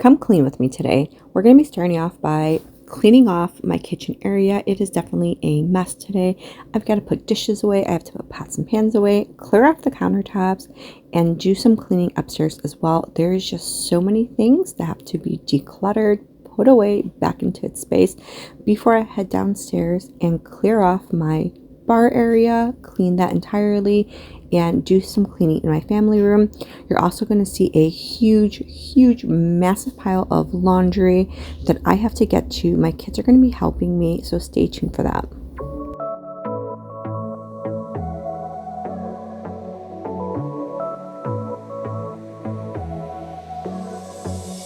Come clean with me today. We're going to be starting off by cleaning off my kitchen area. It is definitely a mess today. I've got to put dishes away. I have to put pots and pans away, clear off the countertops, and do some cleaning upstairs as well. There is just so many things that have to be decluttered, put away back into its space before I head downstairs and clear off my bar area, clean that entirely, and do some cleaning in my family room. You're also going to see a huge massive pile of laundry that I have to get to. My kids are going to be helping me, so stay tuned for that.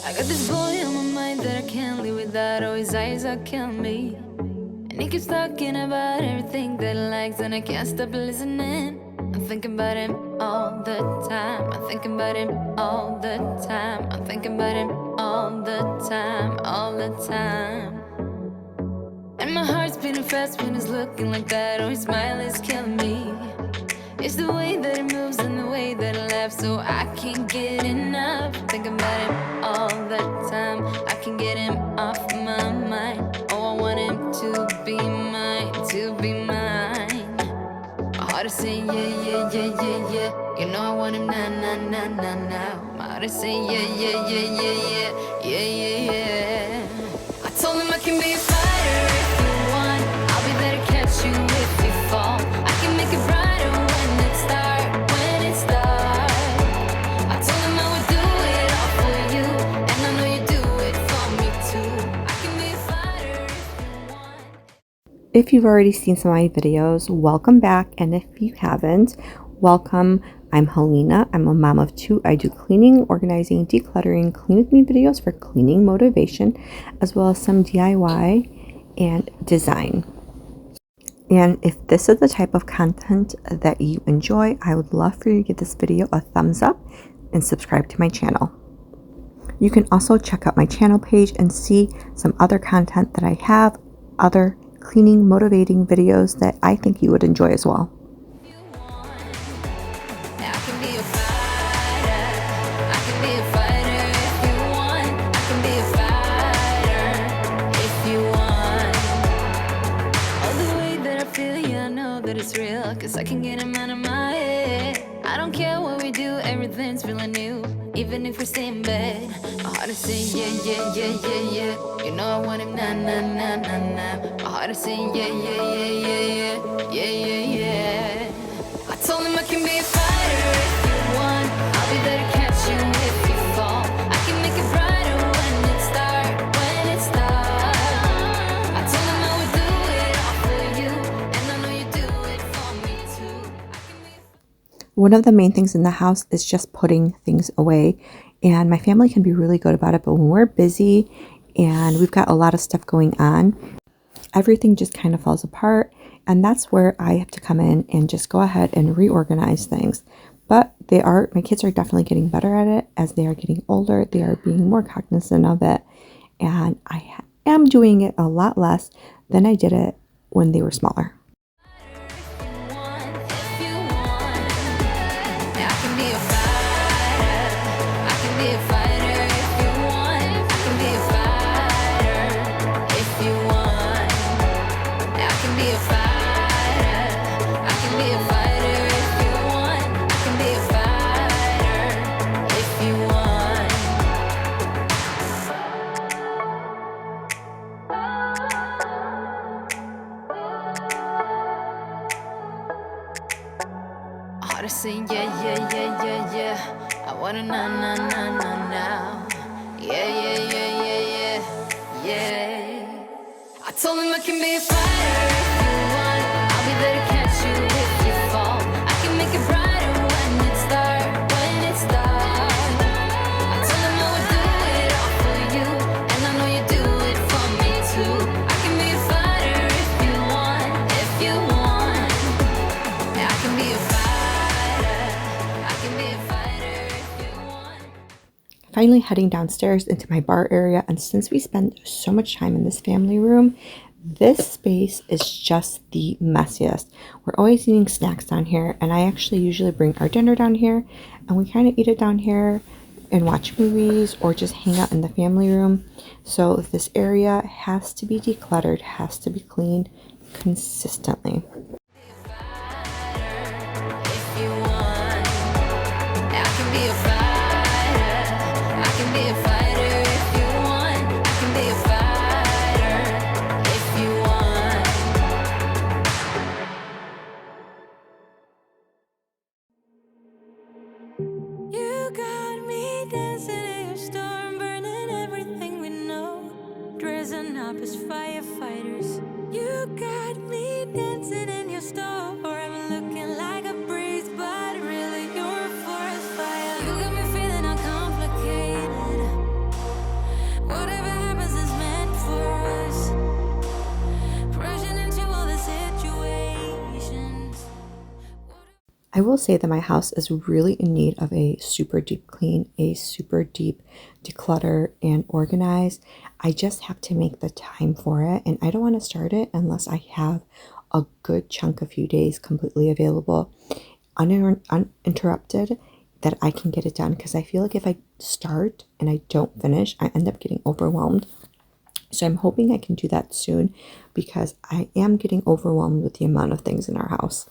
I got this boy on my mind that I can't live without. Oh, his eyes are killing me. And he keeps talking about everything that he likes, and I can't stop listening. I'm thinking about him all the time. I'm thinking about him all the time. I'm thinking about him all the time, all the time. And my heart's beating fast when he's looking like that. Oh, his smile is killing me. It's the way that he moves and the way that he laughs, so I can't get enough. Thinking about him all the time. I can't get him off my mind. Oh, I want him to be mine, to be mine. My heart is saying yeah. You know I want him now. My heart is saying yeah. I told him I can be a fighter if you want. I'll be there to catch you if you fall. I can make it brighter when it's dark, when it's dark. I told him I would do it all for you, and I know you do it for me too. I can be a fighter if you want. If you've already seen some of my videos, welcome back, and if you haven't, welcome. I'm Helena. I'm a mom of two. I do cleaning, organizing, decluttering, clean with me videos for cleaning motivation, as well as some DIY and design. And if this is the type of content that you enjoy, I would love for you to give this video a thumbs up and subscribe to my channel. You can also check out my channel page and see some other content that I have, other cleaning motivating videos that I think you would enjoy as well. It's real, cause I can get him out of my head. I don't care what we do, everything's feeling new. Even if we stay in bed, my heart is saying yeah. You know I want him now. My heart is saying yeah. I told him I can be a fighter if you want. I'll be there to catch you if you fall. I can make it brighter when it's dark, when it's dark. I told him I would do it all for you, and I know you do it for me too. One of the main things in the house is just putting things away, and my family can be really good about it, but when we're busy and we've got a lot of stuff going on, everything just kind of falls apart, and that's where I have to come in and just go ahead and reorganize things. But my kids are definitely getting better at it. As they are getting older, they are being more cognizant of it, and I am doing it a lot less than I did it when they were smaller. Heart is saying yeah. I wanna now. Yeah. I told him I can be a fighter if you want. I'll be there to catch you if you fall. I can make it brighter when it's dark, when it's dark. I told him I would do it all for you, and I know you do it for me too. I can be a fighter if you want. Yeah, I can be a fighter. I can be a fighter if you want. Finally heading downstairs into my bar area, and since we spend so much time in this family room, this space is just the messiest. We're always eating snacks down here, and I actually usually bring our dinner down here, and we kind of eat it down here and watch movies or just hang out in the family room. So this area has to be decluttered, has to be cleaned consistently. Up as firefighters. You got me dancing in your storm. I'm looking like a breeze, but really you're a forest fire. You got me feeling uncomplicated. Whatever happens is meant for us. Rushing into all the situations. I will say that my house is really in need of a super deep clean, a super deep declutter and organize. I just have to make the time for it, and I don't want to start it unless I have a good chunk of few days completely available, uninterrupted, that I can get it done, because I feel like if I start and I don't finish, I end up getting overwhelmed. So I'm hoping I can do that soon, because I am getting overwhelmed with the amount of things in our house.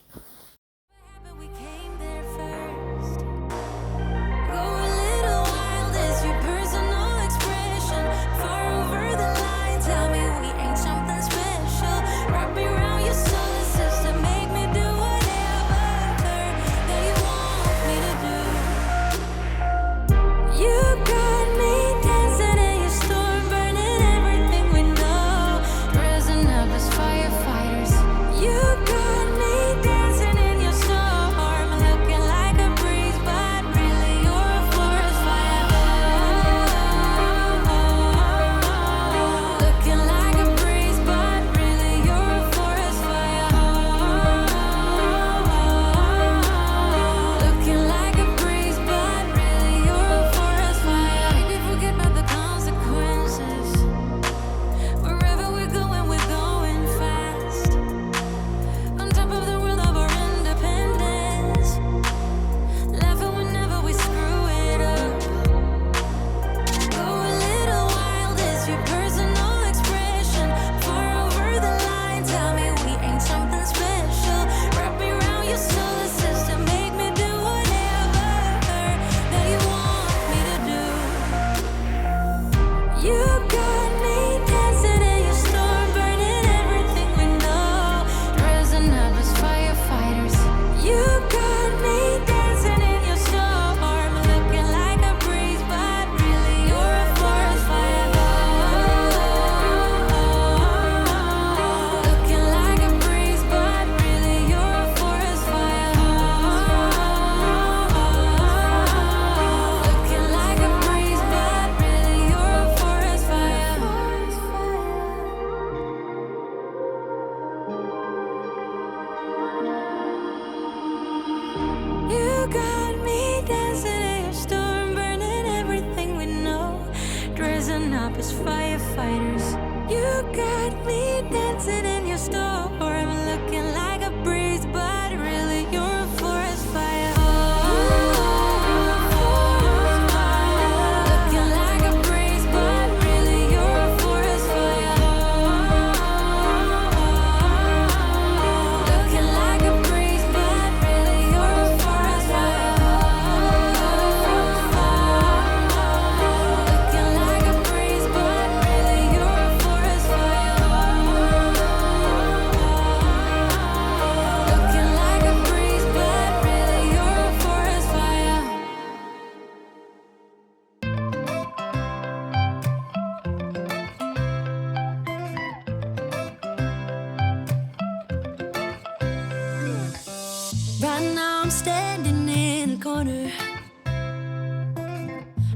Right now I'm standing in a corner.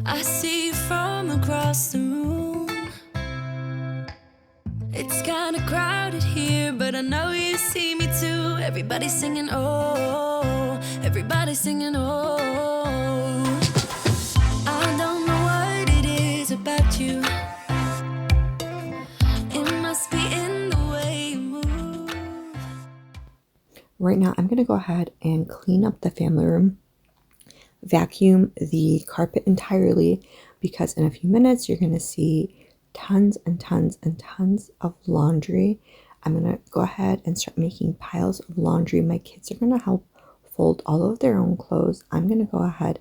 I see you from across the room. It's kinda crowded here, but I know you see me too. Everybody's singing, oh, everybody's singing, oh. I don't know what it is about you. It must be in the way you move. Right now, I'm going to go ahead and clean up the family room vacuum the carpet entirely, because in a few minutes you're going to see tons and tons and tons of laundry. I'm going to go ahead and start making piles of laundry. My kids are going to help fold all of their own clothes. I'm going to go ahead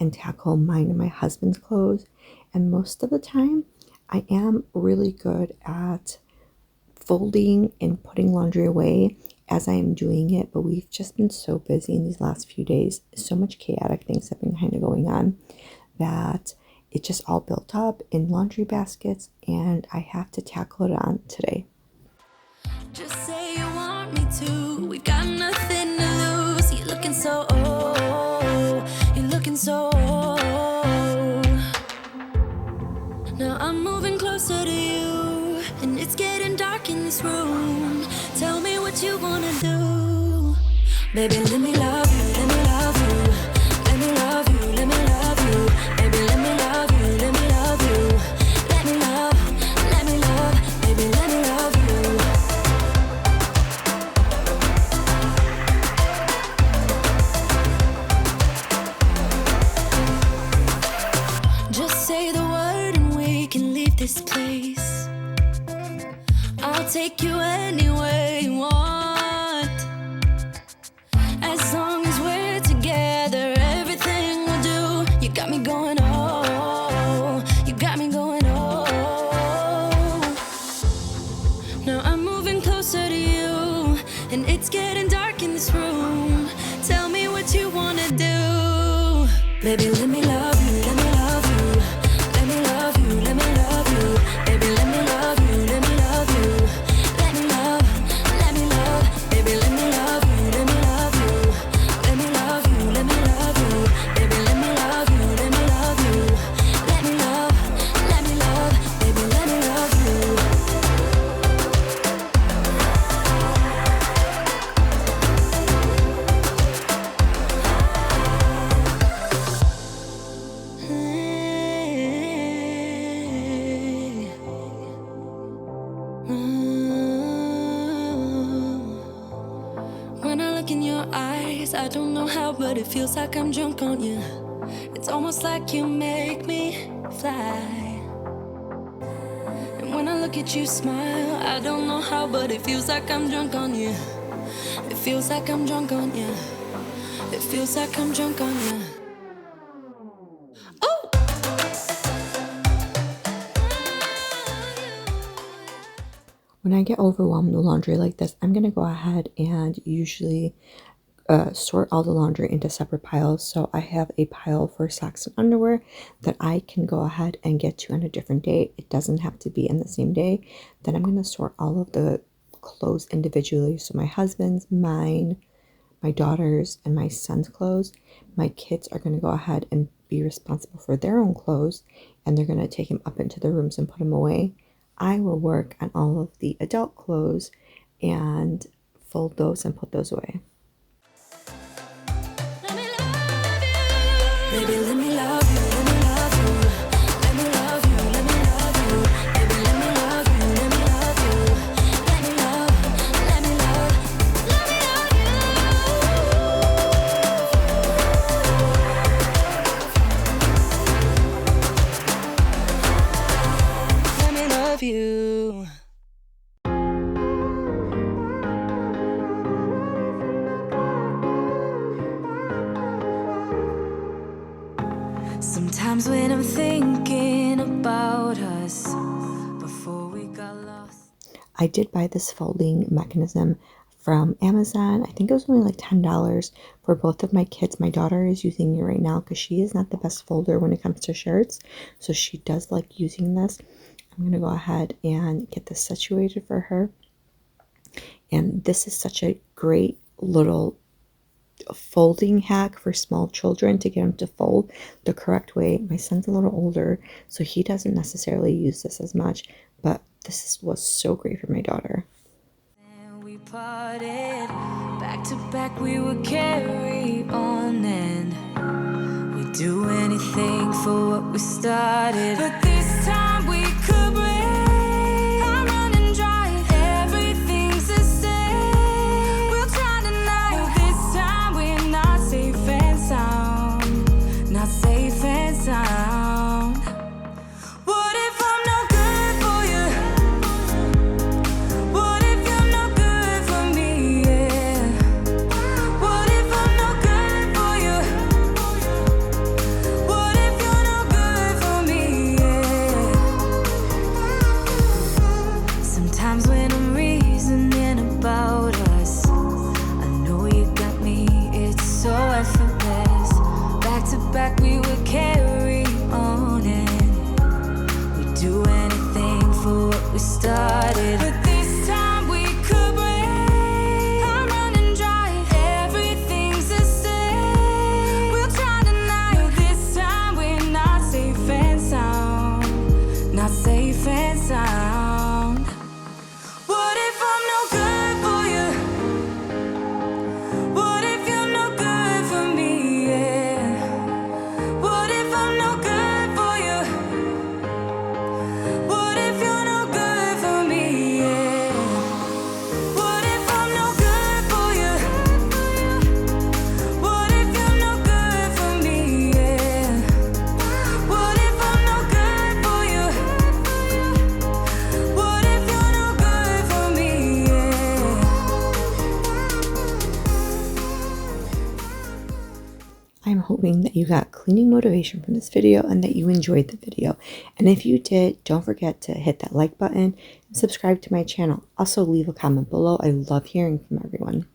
and tackle mine and my husband's clothes. And most of the time, I am really good at folding and putting laundry away as I am doing it, but we've just been so busy in these last few days. So much chaotic things have been kind of going on that it just all built up in laundry baskets, and I have to tackle it on today. Just say you want me to. We've got nothing to lose. You're looking so old. You're looking so old. Now I'm moving closer to you, and it's getting dark in this room. Tell me what you wanna do. Baby, let me love you, let me love you. Let me love you, let me love you. Baby, let me love you, let me love you. Let me love, baby, let me love you. Just say the word and we can leave this place. I'll take you anywhere you want. As long as we're together, everything we'll do. You got me going, oh. You got me going, oh. Now I'm moving closer to you, and it's getting dark in this room. Tell me what you wanna do. Baby, let me love you, let me love you. Let me love you, let me love you. Baby, let me love you, let me love you. Let me love, baby, let me love you, let me love you. Let me love you, let me love you. Baby, let me love you, let me love you. Let me love, baby, let me love you. When I look in your eyes, I don't know how, but it feels like I'm drunk on you. It's almost like you make me fly. And when I look at you smile, I don't know how, but it feels like I'm drunk on you. It feels like I'm drunk on you. It feels like I'm drunk on you. Oh! When I get overwhelmed with laundry like this, I'm going to go ahead and usually sort all the laundry into separate piles. So I have a pile for socks and underwear that I can go ahead and get to on a different day. It doesn't have to be in the same day. Then I'm going to sort all of the clothes individually. So my husband's, mine, my daughter's, and my son's clothes. My kids are going to go ahead and be responsible for their own clothes, and they're going to take them up into their rooms and put them away. I will work on all of the adult clothes and fold those and put those away. Baby, let me love you, let me love you. Let me love you, let me love you. Baby, let me love you, let me love you. Let me love, let me love you. Let me love you. Sometimes when I'm thinking about us before we got lost. I did buy this folding mechanism from Amazon. I think it was only like $10 for both of my kids. My daughter is using it right now because she is not the best folder when it comes to shirts. So she does like using this. I'm going to go ahead and get this situated for her. And this is such a great little folding hack for small children to get them to fold the correct way. My son's a little older, so he doesn't necessarily use this as much, but this was so great for my daughter. And we parted back to back, we would carry on and we'd do anything for what we started. But this time we could break. I'm running dry, everything's the same. We'll try tonight, but this time we're not safe and sound. we started. But this time we could break. I'm running dry, everything's the same. We'll try tonight, but this time we're not safe and sound. Not safe and sound. What if I'm no good for you? What if you're no good for me? Yeah. What if I'm no good for you? What if you're no good for me? Yeah. What if I'm no good for you? What if you're no good for me? Yeah. What if I'm no good for you? What if you're no good for me? Yeah. I'm hoping that you got cleaning motivation from this video and that you enjoyed the video. And if you did, don't forget to hit that like button and subscribe to my channel. Also leave a comment below. I love hearing from everyone.